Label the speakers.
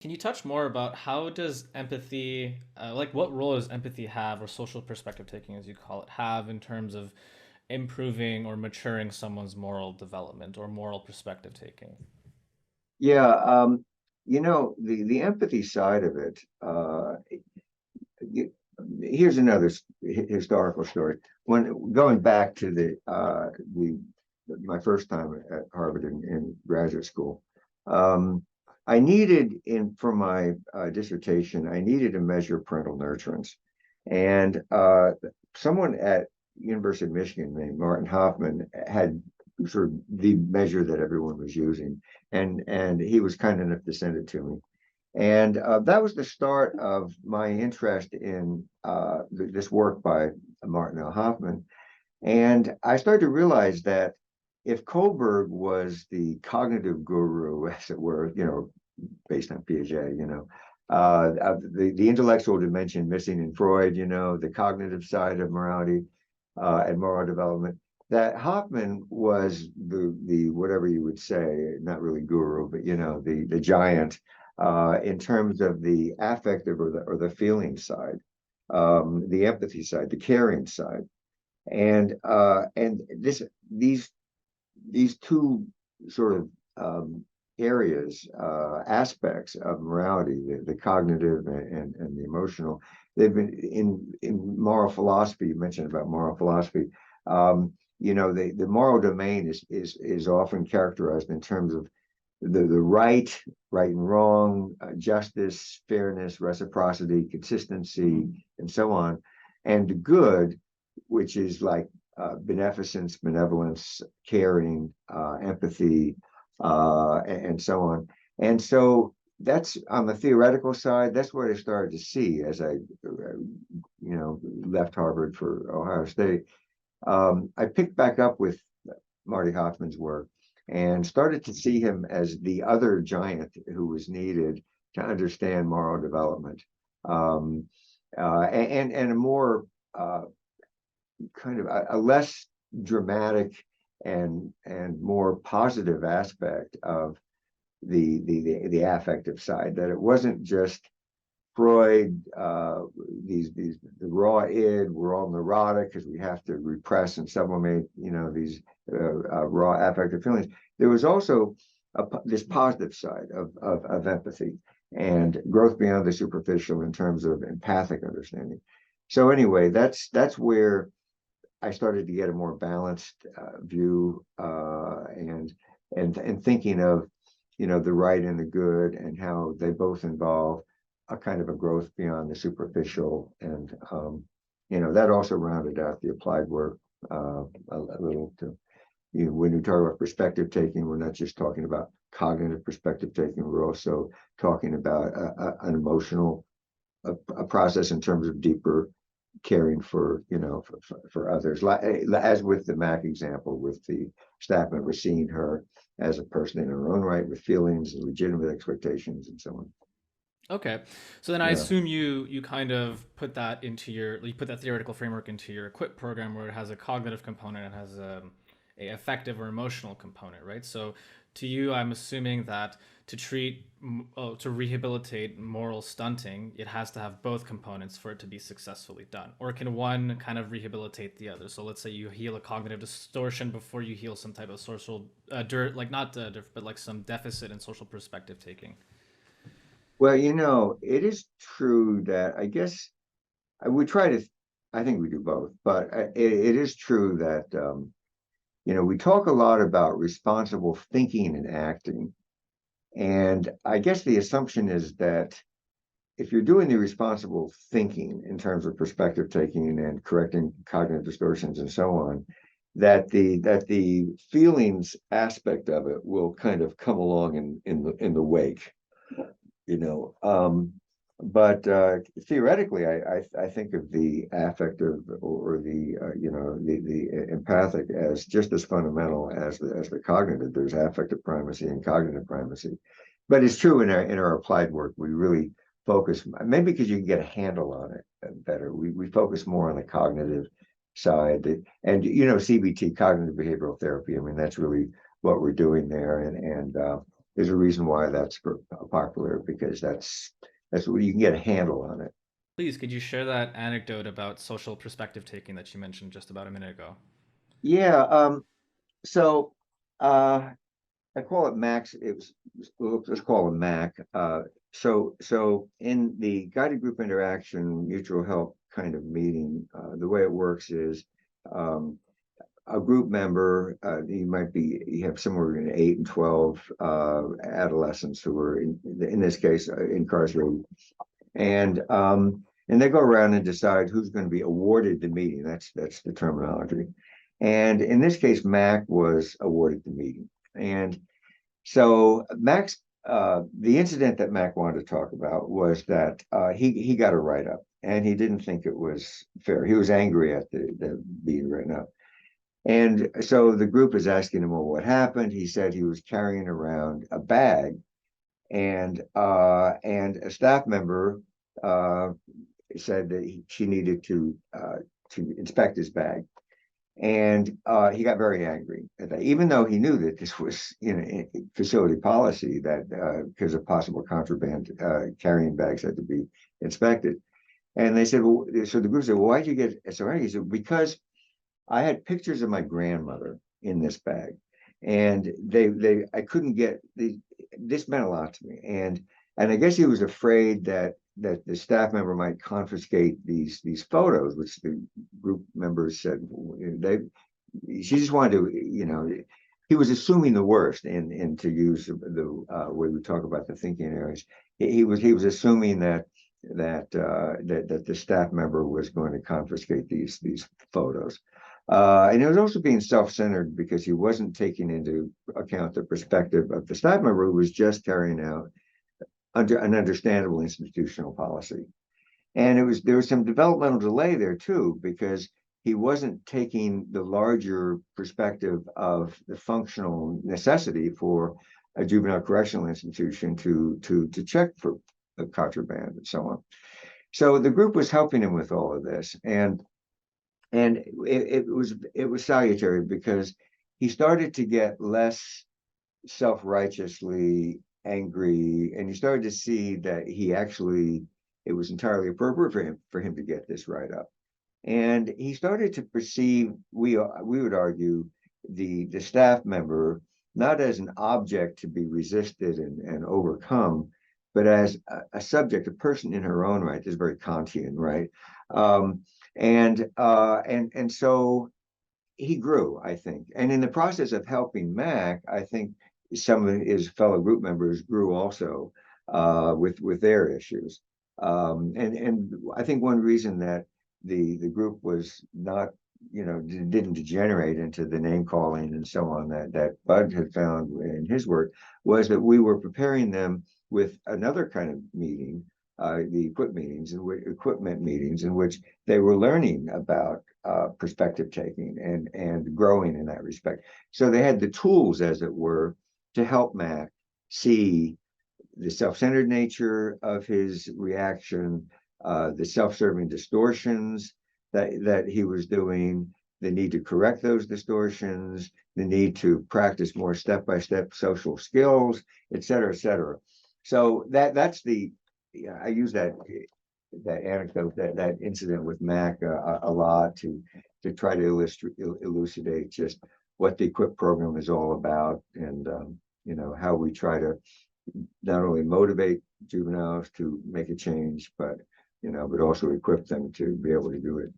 Speaker 1: Can you touch more about how does empathy, like what role does empathy have, or social perspective taking, as you call it, have in terms of improving or maturing someone's moral development or moral perspective taking?
Speaker 2: Yeah, the empathy side of it. Y- Here's another historical story. When going back to the my first time at Harvard in graduate school, um, I needed in for my dissertation, I needed to measure parental nurturance, and someone at University of Michigan named Martin Hoffman had sort of the measure that everyone was using, and he was kind enough to send it to me. And that was the start of my interest in this work by Martin L. Hoffman. And I started to realize that if Kohlberg was the cognitive guru, as it were, based on Piaget, the intellectual dimension missing in Freud, the cognitive side of morality and moral development, that Hoffman was the whatever you would say, not really guru, but the giant in terms of the affective or the feeling side, the empathy side, the caring side, and these two sort of areas, aspects of morality, the cognitive and the emotional. They've been in moral philosophy. You mentioned about moral philosophy. The moral domain is often characterized in terms of the right and wrong, justice, fairness, reciprocity, consistency, and so on, and the good, which is like beneficence, benevolence, caring, empathy, and so on. And so that's on the theoretical side. That's what I started to see as left Harvard for Ohio State. I picked back up with Marty Hoffman's work and started to see him as the other giant who was needed to understand moral development, and a more kind of a less dramatic and more positive aspect of the affective side. That it wasn't just Freud, these the raw id, we're all neurotic because we have to repress and sublimate, these raw affective feelings. There was also this positive side of empathy and growth beyond the superficial in terms of empathic understanding. So anyway, that's where I started to get a more balanced view, and thinking of the right and the good and how they both involve a kind of a growth beyond the superficial, and that also rounded out the applied work a little to when you talk about perspective taking, we're not just talking about cognitive perspective taking, we're also talking about an emotional a process in terms of deeper caring for for others, as with the Mac example with the staff member seeing her as a person in her own right with feelings and legitimate expectations and so on.
Speaker 1: Okay, so then I
Speaker 2: Yeah.
Speaker 1: assume you kind of put that into you put that theoretical framework into your equip program, where it has a cognitive component and has a affective or emotional component, right? So to you, I'm assuming that to to rehabilitate moral stunting, it has to have both components for it to be successfully done, or can one kind of rehabilitate the other? So let's say you heal a cognitive distortion before you heal some type of social like not but like some deficit in social perspective taking.
Speaker 2: Well, it is true that I guess I would try to, I think we do both, but it is true that, we talk a lot about responsible thinking and acting. And I guess the assumption is that if you're doing the responsible thinking in terms of perspective taking and correcting cognitive distortions and so on, that the feelings aspect of it will kind of come along in the wake, you know. But theoretically, I think of the affective or the the empathic as just as fundamental as the cognitive. There's affective primacy and cognitive primacy, but it's true in our applied work. We really focus, maybe because you can get a handle on it better. We focus more on the cognitive side, and CBT, cognitive behavioral therapy. I mean, that's really what we're doing there, and there's a reason why that's popular, because that's what you can get a handle on it.
Speaker 1: Please, could you share that anecdote about social perspective taking that you mentioned just about a minute ago?
Speaker 2: Yeah. So I call it Max. Let's call it Mac. So in the guided group interaction mutual help kind of meeting, the way it works is a group member, you have somewhere in 8 and 12 adolescents who are in this case incarcerated, and they go around and decide who's going to be awarded the meeting. That's the terminology. And in this case, Mac was awarded the meeting. And so the incident that Mac wanted to talk about was that he got a write up, and he didn't think it was fair. He was angry at the being written up. And so the group is asking him, well, what happened? He said he was carrying around a bag, and a staff member uh, said that she needed to inspect his bag. And he got very angry at that, even though he knew that this was, facility policy, that because of possible contraband, carrying bags had to be inspected. And they said, well, so the group said, well, why'd you get so angry? He said, because I had pictures of my grandmother in this bag, and I couldn't get this meant a lot to me, and I guess he was afraid that the staff member might confiscate these photos, which the group members said she just wanted to, he was assuming the worst, and to use the way we talk about the thinking areas, he was assuming that the staff member was going to confiscate these photos. And it was also being self-centered because he wasn't taking into account the perspective of the staff member who was just carrying out under an understandable institutional policy. And there was some developmental delay there too, because he wasn't taking the larger perspective of the functional necessity for a juvenile correctional institution to check for contraband and so on. So the group was helping him with all of this, and it was salutary, because he started to get less self-righteously angry, and you started to see that it was entirely appropriate for him to get this write up. And he started to perceive, we would argue, the staff member not as an object to be resisted and overcome, but as a subject, a person in her own right. This is very Kantian, right? And so he grew, I think. And in the process of helping Mac, I think some of his fellow group members grew also with their issues. And I think one reason that the group was not, didn't degenerate into the name calling and so on that Bud had found in his work, was that we were preparing them with another kind of meeting, the equipment meetings, in which they were learning about perspective taking and growing in that respect. So they had the tools, as it were, to help Mac see the self-centered nature of his reaction, the self-serving distortions that he was doing, the need to correct those distortions, the need to practice more step-by-step social skills, et cetera, et cetera. So that's I use that anecdote, that incident with Mac a lot to try to elucidate just what the EQUIP program is all about, and how we try to not only motivate juveniles to make a change, but also equip them to be able to do it.